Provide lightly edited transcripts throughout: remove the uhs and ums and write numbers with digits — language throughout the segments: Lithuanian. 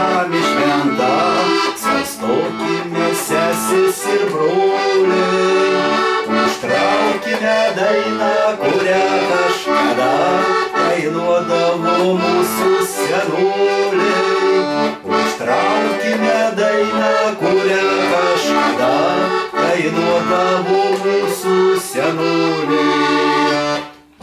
žemė šventa, sustokime sesis ir broliai, užtraukime dainą, kurią kažkada dainuodavo mūsų senoliai. Užtraukime dainą, kurią kažkada dainuodavo mūsų senoliai.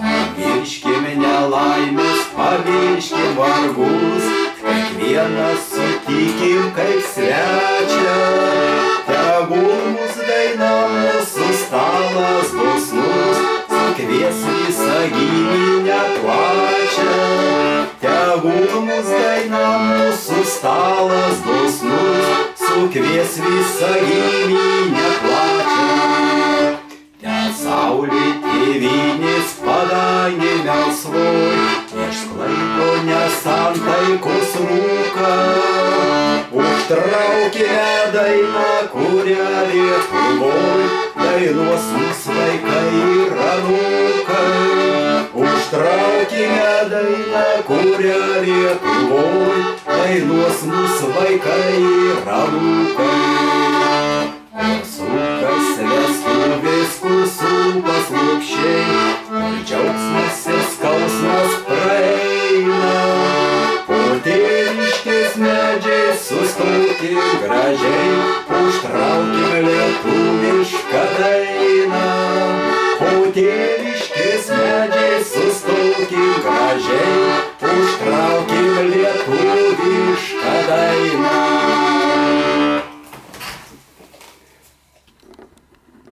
Pamirškim nelaimės, pamirškim vargus, kiekvienas sutikim kaip svečią. Tegul mus daina mūsų stalas dosnus, sukvies visą giminę plačią. Tegul mus daina mūsų stalas dosnus, sukvies visą giminę plačią. Te saulė tėvynės padangė melsvoj, išsklaido nesantaikos rūką. Užtraukime dainą, kurią Lietuvoj dainuos mūsų vaikai ir anūkai. Užtraukime dainą, kurią Lietuvoj dainuos mūsų vaikai ir anūkai. Sukas vestuvės, kur supas lopšiai, kur džiaugsmas ir skausmas praeina. Po tėviškės medžiai sustokim gražiai, užtraukim lietuvišką dainą. Po tėviškės medžiai sustokim gražiai, užtraukim lietuvišką dainą.